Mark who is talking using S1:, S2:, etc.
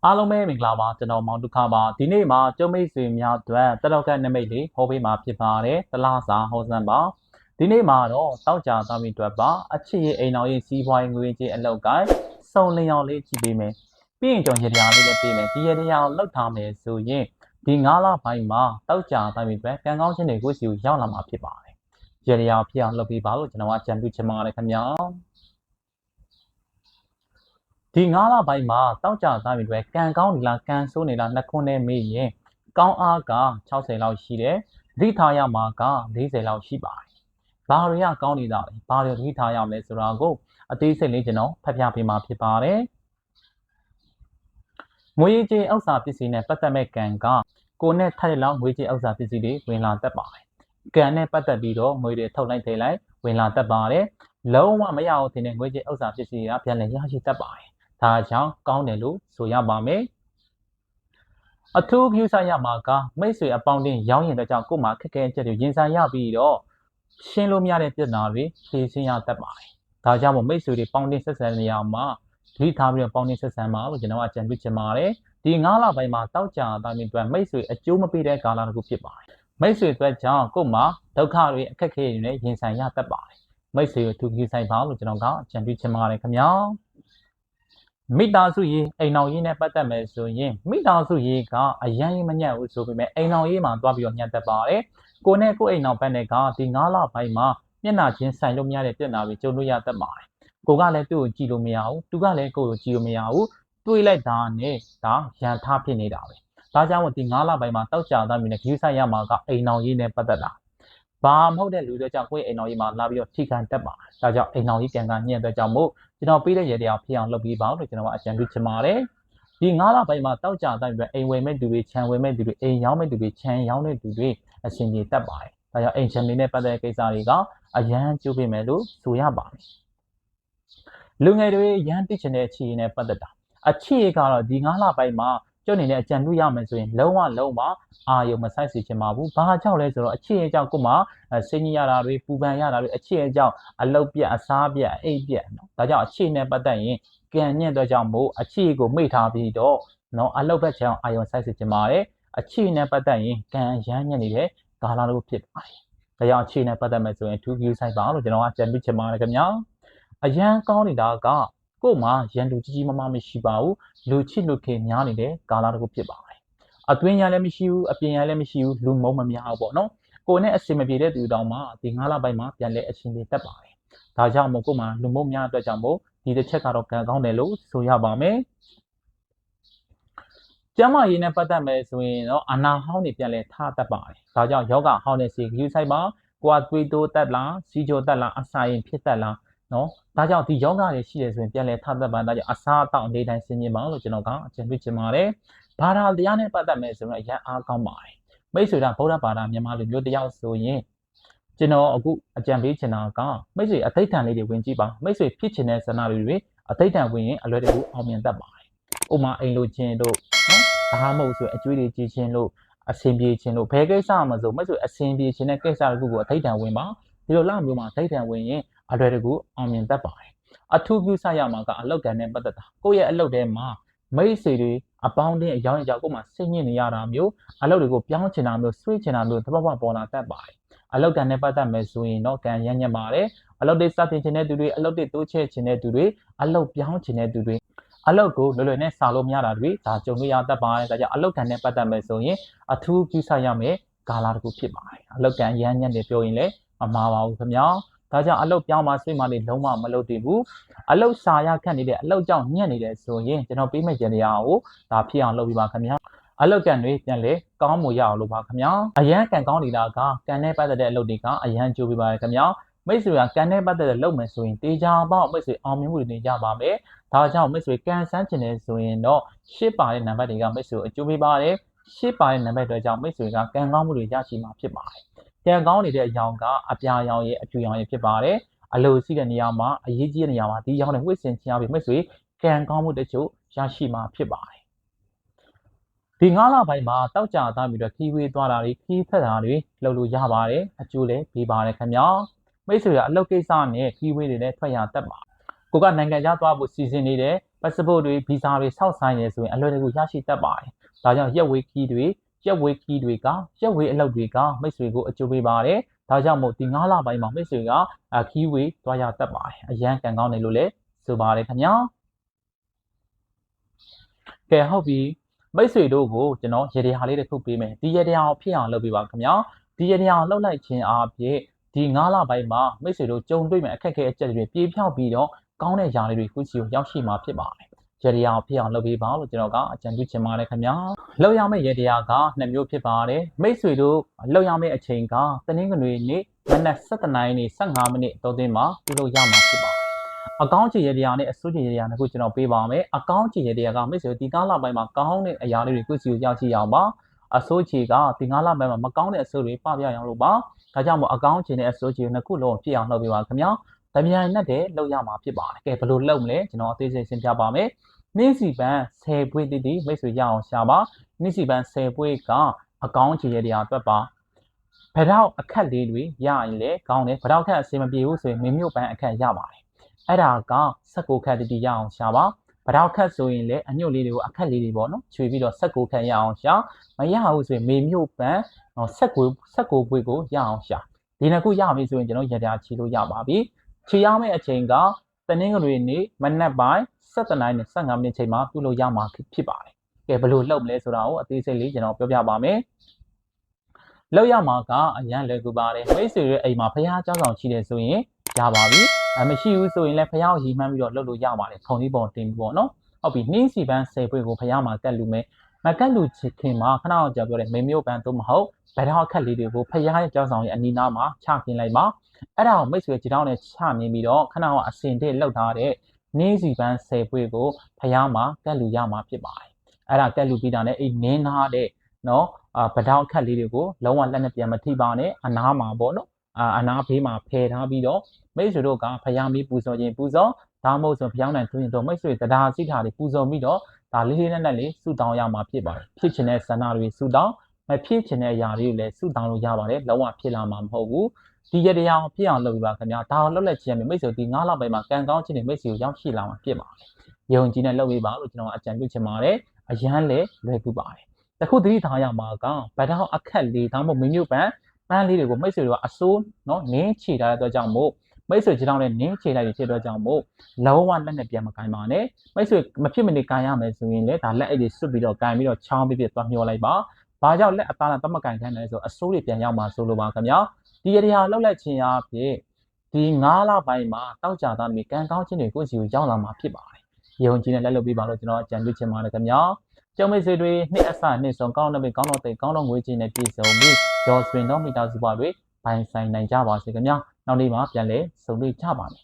S1: အားလုံးပဲမင်္ဂလာပါကျွန်တော်မောင်ဒုက္ခပါဒီနေ့မှာကျုံမိတ်ဆွေများအတွက်တလောက်ကနမိတ်လေးဟောပေးမှာဖြစ်ပါတယ်တလားစာဟောစံပါဒီနေ့မှာတော့တောက်ကြသားမိအတွက်ပါအချစ်ရဲ့အိမ်တော်ရဲ့စီးပွားရေးငွေကြေးအလောက်ကိုင်းစုံလင်အောင်လေးကြည့်ပေးမယ်ပြီးရင်ကျွန်တော်ရတရားလေးလည်းပေးမယ်ဒီရတရားလောက်ထားမယ်ဆိုရင်ဒီ9လပိုင်းမှာတောက်ကြသားမိအတွက်ကံကောင်းခြင်းတွေကိုစီကိုရောက်လာမှာဖြစ်ပါတယ်ရတရားဖြစ်အောင်လုပ်ပေးပါလို့ကျွန်တော်ကကြံပြုချင်ပါတယ်ခင်ဗျာဒီ9လပိုင်းမှာတောက်ကြသားပြီတွေကံကောင်းနေလားကံဆိုးနေလားနှစ်ခွန်းနဲ့မေးရင်ကောင်းအားက60လောက်ရှိတယ်သတိထားရမှာက40လောက်ရှိပါတယ်ဘာတွေကကောင်းနေတာလဲဘာတွေသတိထားရမလဲဆိုတာကိုအသေးစိတ်လေးကျွန်တော်ဖတ်ပြပေးမှာဖြစ်ပါတယ်ငွေကြေးဥစ္စာပစ္စည်းနဲ့ပတ်သက်မဲ့ကံကကိုနဲ့ထက်လောက်ငွေကြေးဥစ္စာပစ္စည်းတွေဝင်လာတတ်ပါတယ်ကံနဲ့ပတ်သက်ပြီးတော့ငွေတွေထုတ်လိုက်ထိလိုက်ဝင်လာတတ်ပါတယ်လုံးဝမရအောင်တင်တဲ့ငွေကြေးဥစ္စာပစ္စည်းကပြန်လည်ရရှိတတ်ပါတယ်ဒါကြောင့်ကောင်းတယ်လို့ဆိုရပါမယ်အထူးပြုဆိုင်ရမှာကမိတ်ဆွေအပေါင်းတင်ရောင်းရင်တဲ့ကြောင့်ကို့မှာခက်ခဲချက်တွေရင်ဆိုင်ရပြီးတော့ရှင်းလို့မရတဲ့ပြဿနာတွေဖြေရှင်းရတတ်ပါတယ်ဒါကြောင့်မို့မိတ်ဆွေတွေပေါင်းတင်ဆက်ဆံနေရမှာသတိထားပြီးတော့ပေါင်းတင်ဆက်ဆံပါလို့ကျွန်တော်အကြံပြုချင်ပါတယ်ဒီ9လပိုင်းမှာတောက်ကြတာမျိုးအတွက်မိတ်ဆွေအကျိုးမပေးတဲ့ကာလတစ်ခုဖြစ်ပါတယ်မိတ်ဆွေအတွက်ကြောင့်ကို့မှာဒုက္ခတွေအခက်ခဲတွေနဲ့ရင်ဆိုင်ရတတ်ပါတယ်မိတ်ဆွေကိုအထူးပြုဆိုင်ပါလို့ကျွန်တော်ကအကြံပြုချင်ပါတယ်ခင်ဗျာမိသားစုရေးအိမ်တော်ရေးနဲ့ပတ်သက်မယ်ဆိုရင်မိသားစုရေးကအရန်မညံ့ဘူးဆိုပေမဲ့အိမ်တော်ရေးမှာတွားပြီးတော့ညံ့တတ်ပါတယ်ကိုနဲ့ကိုအိမ်တော်ဘက်နဲ့ကဒီ9လပိုင်းမှာမျက်နှာချင်းဆိုင်လို့မရတဲ့ပြဿနာတွေကြုံလို့ရတတ်ပါတယ်ကိုကလည်းသူ့ကိုကြည့်လို့မရဘူးသူကလည်းကိုကိုကြည့်လို့မရဘူးတွေးလိုက်တာနဲ့ဒါရန်ထားဖြစ်နေတာပဲဒါကြောင့်မို့ဒီ9လပိုင်းမှာတောက်ကြသားမျိုးနဲ့ဂရုစိုက်ရမှာကအိမ်တော်ရေးနဲ့ပတ်သက်တာဘာမဟုတ်တဲ့လူတွေကြောင့်ကိုယ့်အိမ်တော်ကြီးမှာလာပြီးတော့ထိခံတတ်ပါတယ်ဒါကြောင့်အိမ်တော်ကြီးကံကညံ့တဲ့ကြောင့်မို့ကျွန်တော်ပေးတဲ့ရတရားဖြစ်အောင်လုပ်ပြီးပါလို့ကျွန်တော်ကအကြံပြုချင်ပါတယ်ဒီ9လပိုင်းမှာတောက်ကြတဲ့အတွက်အိမ်ဝယ်မဲ့သူတွေခြံဝယ်မဲ့သူတွေအိမ်ရောင်းမဲ့သူတွေခြံရောင်းတဲ့သူတွေအဆင်ပြေတတ်ပါတယ်ဒါကြောင့်အိမ်ခြံတွေနဲ့ပတ်သက်တဲ့ကိစ္စတွေကအရန်ကျိုးပေးမယ်လို့ဆိုရပါမယ်လူငယ်တွေရန်သိချင်တဲ့အခြေအနေနဲ့ပတ်သက်တာအခြေအနေကတော့ဒီ9လပိုင်းမှာကျုပ်အနေနဲ့အကြံပြုရမယ်ဆိုရင်လုံးဝအာယုံမဆိုင်စေချင်ပါဘူးဘာကြောင့်လဲဆိုတော့အခြေအနေကြောင့်ကိုမှစိတ်ညစ်ရတာတွေပူပန်ရတာတွေအခြေအနေကြောင့်အလုတ်ပြတ်အစားပြတ်အိတ်ပြတ်နော်ဒါကြောင့်အခြေအနေပတ်သက်ရင်ကံညံ့တဲ့ကြောင့်မို့အခြေအနေကိုမိတ်ထားပြီးတော့နော်အလုတ်ဘက်ချောင်းအာယုံဆိုင်စေချင်ပါတယ်အခြေအနေပတ်သက်ရင်ကံရမ်းညံ့နေတဲ့ကာလလို့ဖြစ်ပါတယ်ဒါကြောင့်အခြေအနေပတ်သက်မယ်ဆိုရင်2 view ဆိုင်ပါလို့ကျွန်တော်ကကြံပြုချင်ပါတယ်ခင်ဗျာအရန်ကောင်းနေတာကကို့မှာရန်သူကြီးကြီးမားမားမရှိပါဘူးလူချစ်လူခင်များနေတဲ့ကာလတစ်ခုဖြစ်ပါတယ်အတွင်းရလည်းမရှိဘူးအပြင်ရလည်းမရှိဘူးလူမုံမများဘူးပေါ့နော်ကိုနဲ့အစင်မပြေတဲ့သူတောင်မှဒီ9လပိုင်းမှာပြန်လဲအရှင်ပြေတတ်ပါတယ်ဒါကြောင့်မို့ကို့မှာလူမုံများအတွက်ကြောင့်မို့ဒီတစ်ချက်ကတော့ကံကောင်းတယ်လို့ဆိုရပါမယ်ကျမရေးနဲ့ပတ်သက်မယ်ဆိုရင်တော့အနာဟောင်းတွေပြန်လဲထားတတ်ပါတယ်ဒါကြောင့်ယောဂဟောင်းတဲ့စီဂယူဆိုင်ပါကိုကသွေးတိုးတက်လားစီချိုတက်လားအစာရင်ဖြစ်တက်လားနော်ဒါကြောင့်ဒီယောဂတွေရှိတယ်ဆိုရင်ပြန်လဲထားတတ်ပါဒါကြောင့်အစားအသောက်အနေတိုင်းဆင်ခြင်ပါလို့ကျွန်တော်ကအကြံပြုချင်ပါတယ်ဘာသာတရားနဲ့ပတ်သက်မယ်ဆိုရင်အရန်အားကောင်းပါတယ်မိတ်ဆွေကဗုဒ္ဓဘာသာမြန်မာလူမျိုးတယောက်ဆိုရင်ကျွန်တော်အခုအကြံပေးချင်တာကမိတ်ဆွေအသိဋ္ဌာန်လေးတွေဝင်ကြည့်ပါမိတ်ဆွေဖြစ်ချင်တဲ့ဆန္ဒတွေအသိဋ္ဌာန်ဝင်ရင်အလွယ်တကူအောင်မြင်တတ်ပါတယ်ဥမာအိမ်လိုခြင်းတို့နော်ဒါမှမဟုတ်ဆိုအကျွေးတွေကြီးခြင်းလို့အစင်ပြေခြင်းလို့ဘယ်ကိစ္စမှမဆိုမိတ်ဆွေအစင်ပြေခြင်းတဲ့ကိစ္စတစ်ခုကိုအသိဋ္ဌာန်ဝင်ပါဒီလိုလောက်မျိုးမှာအသိဋ္ဌာန်ဝင်ရင်အလွယ်တကူအောင်မြင်တတ်ပါတယ်အထူးပြုဆိုင်ရမှာကအလောက်ကံနဲ့ပတ်သက်တာကိုယ့်ရဲ့အလုပ်ထဲမှာမိတ်ဆွေတွေအပေါင်းအသင်းအယောင်အကြောင်းကိုမှစိတ်ညစ်နေရတာမျိုးအလုပ်တွေကိုပြောင်းချင်တာမျိုးဆွေးချင်တာမျိုးတပတ်ပေါ်လာတတ်ပါတယ်အလောက်ကံနဲ့ပတ်သက်မယ်ဆိုရင်တော့ကံရမ်းညက်ပါတယ်အလုပ်တွေစတင်ချင်တဲ့သူတွေအလုပ်တွေတိုးချဲ့ချင်တဲ့သူတွေအလုပ်ပြောင်းချင်တဲ့သူတွေအလုပ်ကိုလွယ်လွယ်နဲ့စာလို့မရတာတွေဒါကြုံရတတ်ပါတယ်ဒါကြောင့်အလောက်ကံနဲ့ပတ်သက်မယ်ဆိုရင်အထူးပြုဆိုင်ရမယ်ကာလတစ်ခုဖြစ်ပါတယ်အလောက်ကံရမ်းညက်တယ်ပြောရင်လည်းမမှားပါဘူးခင်ဗျာဒါကြောင့်အလုတ်ပြောင်းမှာဆွေးမှလေးလုံးဝမလုပ်တည်ဘူးအလုတ်စာရခက်နေတဲ့အလုတ်ကြောင့်ညံ့နေတယ်ဆိုရင်ကျွန်တော်ပေးမယ့်ကြံတရားကိုဒါဖြစ်အောင်လုပ်ပြီးပါခင်ဗျာအလုတ်ကန်တွေပြန်လေကောင်းမှုရအောင်လုပ်ပါခင်ဗျာအရန်ကန်ကောင်းနေတာကကန်နဲ့ပတ်သက်တဲ့အလုတ်တွေကအရန်ကြိုးပေးပါခင်ဗျာမိတ်ဆွေကကန်နဲ့ပတ်သက်တဲ့လုပ်မယ်ဆိုရင်တေချာပေါက်မိတ်ဆွေအောင်မြင်မှုတွေရပါမယ်ဒါကြောင့်မိတ်ဆွေကန်ဆန်းချင်တယ်ဆိုရင်တော့8ပါတဲ့နံပါတ်တွေကမိတ်ဆွေအကျိုးပေးပါတယ်8ပါတဲ့နံပါတ်တွေကြောင့်မိတ်ဆွေကကန်ကောင်းမှုတွေရရှိမှာဖြစ်ပါတယ်ကံကောင်းနေတဲ့အရောင်ကအပြာရောင်ရဲ့အဖြူရောင်ရဲ့ဖြစ်ပါတယ်အလိုရှိတဲ့နေရာမှာအရေးကြီးတဲ့နေရာမှာဒီရောင်နဲ့ဝှက်ဆင်ချင်ရပြီးမိတ်ဆွေကံကောင်းမှုတချို့ရရှိမှာဖြစ်ပါတယ်ဒီ9လပိုင်းမှာတောက်ကြသားပြီးတော့ခီးဝေးသွားတာတွေခီးဖက်တာတွေလုပ်လို့ရပါတယ်အကျိုးလည်းပေးပါတယ်ခင်ဗျာမိတ်ဆွေကအလုပ်ကိစ္စနဲ့ခီးဝေးတွေလည်းထွက်ရတတ်ပါကိုကနိုင်ငံခြားသွားဖို့စီစဉ်နေတယ်ပ passport တွေ visa တွေစောက်ဆိုင်နေဆိုရင်အလွယ်တကူရရှိတတ်ပါတယ်။ဒါကြောင့်ရက်ဝေးခီးတွေကရက်ဝေးအလုပ်တွေကမိတ်ဆွေကိုအကျိုးပေးပါတယ်။ဒါကြောင့်မို့ဒီ9လပိုင်းမှာမိတ်ဆွေကခီးဝေးတွားရတတ်ပါတယ်။အရန်ကန်ကောင်းတယ်လို့လည်းဆိုပါတယ်ခင်ဗျာ။ကဲဟုတ်ပြီမိတ်ဆွေတို့ကိုကျွန်တော်ရေတရားလေးတစ်ခုပေးမယ်။ဒီရေတရားကိုဖြစ်အောင်လုပ်ပေးပါခင်ဗျာ။ဒီရေတရားလှုပ်လိုက်ခြင်းအပြင်ဒီ9လပိုင်းမှာမိတ်ဆွေတို့ကြုံတွေ့မဲ့အခက်အခဲအကျက်တွေပြေဖြောက်ပြီးတော့ကောင်းတဲ့ຢာလေးတွေကိုစီကိုရောက်ရှိမှာဖြစ်ပါတယ်။ရေတရားဖြစ်အောင်လုပ်ပေးပါလို့ကျွန်တော်ကအကြံပြုချင်ပါတယ်ခင်ဗျာ။လှုပ်ရမယ့်ရေတရားက2မျိုးဖြစ်ပါတယ်။မိတ်ဆွေတို့လှုပ်ရမယ့်အချိန်ကတနင်္ဂနွေနေ့မနက်7:15မိနစ်တောတွင်းမှာပြုလုပ်ရမှာဖြစ်ပါတယ်။အကောင်းချီရေတရားနဲ့အစိုးချီရေတရားကိုကျွန်တော်ပေးပါမယ်။အကောင်းချီရေတရားကမိတ်ဆွေဒီ9လပိုင်းမှာကောင်းတဲ့အရာလေးတွေကိုစီကိုရောက်ရှိအောင်ပါ။အစိုးချီကဒီ9လပိုင်းမှာမကောင်းတဲ့အစိုးတွေပပြရအောင်လို့ပါ။ဒါကြောင့်မို့အကောင်းချီနဲ့အစိုးချီကို2ခုလုံးဖြစ်အောင်လုပ်ပေးပါခင်ဗျာ။တမြိုင်နဲ့တည်းလှုပ်ရမှာဖြစ်ပါတယ်။ကဲဘယ်လိုလုပ်မလဲကျွန်တော်အသေးစိတ်ရှင်းပြပါမယ်။နေ့စီပန်း10ပွေးတိမိတ်ဆွေရအောင်ရှာပါ။နေ့စီပန်း10ပွေးကအကောင်းချီရေတရားအတွက်ပါ။ဗရောက်အခက်လေးတွေရရင်လေကောင်းတယ်။ဗရောက်ခက်အစင်မပြေဘူးဆိုရင်မင်းမျိုးပန်းအခက်ရပါတယ်။အဲ့ဒါက16ခက်တိရအောင်ရှာပါ။ဗရောက်ခက်ဆိုရင်လေအညွတ်လေးတွေကိုအခက်လေးတွေပေါ့နော်။ချွေပြီးတော့16ခက်ရအောင်ရှာ။မရဘူးဆိုရင်မေမျိုးပန်း16ပွေးကိုရအောင်ရှာ။ဒီနှစ်ခုရပြီဆိုရင်ကျွန်တော်ရေတရားချီလို့ရပါပြီ။ချီရမယ့်အချိန်ကတနင်္ဂနွေနေ့မနက်ပိုင်း7:15မိနစ်ချိန်မှာပြုလုပ်ရမှာဖြစ်ပါတယ်။ကဲဘယ်လိုလုပ်မလဲဆိုတာကိုအသေးစိတ်လေးကျွန်တော်ပြောပြပါမယ်။လုပ်ရမှာကအရန်လွယ်ကူပါတယ်။မိတ်ဆွေရဲ့အိမ်မှာဖျားเจ้าဆောင်ရှိတယ်ဆိုရင်ရပါပြီ။မရှိဘူးဆိုရင်လည်းဖျားကိုရီမှန်းပြီးတော့လုပ်လို့ရပါတယ်။ခုံလေးပေါ်တင်ပြီးပေါ့နော်။ဟုတ်ပြီနှင်းစီပန်း10ပွေကိုဖျားမှာကတ်လူမယ်။မကတ်လူချခင်မှာခဏအောင်ကြောပြောတယ်မေမျိုးပန်းသို့မဟုတ်ဗရောက်အခက်လေးတွေကိုဖျားရဲ့เจ้าဆောင်ရဲ့အနီးနားမှာချခင်းလိုက်ပါ။အဲ့ဒါကိုမိတ်ဆွေခြေထောက်နဲ့ချမြင်ပြီးတော့ခဏအောင်အစင်တဲ့လောက်ထားတဲ့နေ့စီပန်း10ပွေကိုဖျားမှာကတ်လူရမှာဖြစ်ပါတယ်။အဲ့ဒါကတ်လူပြီးတာနဲ့အဲ့နင်းနာတဲ့နော်ဗတောက်အခက်လေးတွေကိုလုံးဝလက်နဲ့ပြန်မထိပါနဲ့အနားမှာပေါ့နော်အနားဘေးမှာဖယ်ထားပြီးတော့မိတ်ဆွေတို့ကဖျားမီးပူဇော်ခြင်းပူဇော်ဒါမှမဟုတ်ဆိုဖျောင်းနိုင်သူရင်တော့မိတ်ဆွေတရားစိထားတွေပူဇော်ပြီးတော့ဒါလေးလေးနဲ့လေးဆုတောင်းရမှာဖြစ်ပါတယ်။ဖြစ်ချင်တဲ့ဆန္ဒတွေဆုတောင်းမဖြစ်ချင်တဲ့အရာတွေကိုလည်းဆုတောင်းလို့ရပါတယ်။လုံးဝဖြစ်လာမှာမဟုတ်ဘူး။ဒီရတရားဖြစ်အောင်လုပ်ပြပါခင်ဗျာဒါအောင်လုပ်လက်ချင်းမိတ်ဆွေဒီ9လပိုင်းမှာကံကောင်းခြင်းတွေမိတ်ဆွေကိုရောက်ရှိလာမှာဖြစ်ပါတယ်။ယုံကြည်နဲ့လုပ်ပေးပါလို့ကျွန်တော်အကြံပြုချင်ပါတယ်။အရန်လည်းလွယ်ကူပါတယ်။တခုသတိထားရမှာကဗတောက်အခက်လေးဒါမှမဟုတ်မင်းမျိုးပန်းလေးတွေကိုမိတ်ဆွေတို့ကအစိုးနော်နင်းချီထားတဲ့အတွက်ကြောင့်မို့မိတ်ဆွေကျွန်တော်လည်းနင်းချီလိုက်ဖြစ်တဲ့အတွက်ကြောင့်မို့လုံးဝလက်နဲ့ပြန်မကိုင်းပါနဲ့မိတ်ဆွေမဖြစ်မနေကိုင်းရမယ်ဆိုရင်လည်းဒါလက်အိတ်တွေစွတ်ပြီးတော့ကိုင်းပြီးတော့ချောင်းပြပြသွားမျောလိုက်ပါ။ဘာကြောင့်လက်အသားနဲ့တမကိုင်းခိုင်းလဲဆိုအစိုးတွေပြန်ရောက်မှာဆိုလိုပါခင်ဗျာ။ဒီရတရားလောက်လက်ချင်းအားဖြင့်ဒီ9လပိုင်းမှာတောက်ကြသားသမီးကံကောင်းခြင်းတွေကိုစီကိုရောက်လာမှာဖြစ်ပါတယ်။ယုံကြည်နဲ့လက်လုပ်ပေးပါလို့ကျွန်တော်အကြံပြုချင်ပါတယ်ခင်ဗျာ။ကျုံမိတ်ဆွေတွေနှစ်အစနှစ်ဆုံးကောင်းတဲ့ကောင်းတော့တဲ့ကောင်းတော့ငွေချင်းနဲ့ပြည့်စုံပြီးရောစပင်တော့မိသားစုပါတွေပိုင်ဆိုင်နိုင်ကြပါစေခင်ဗျာ။နောက်နေ့မှာပြန်လဲဆုံတွေ့ကြပါမယ်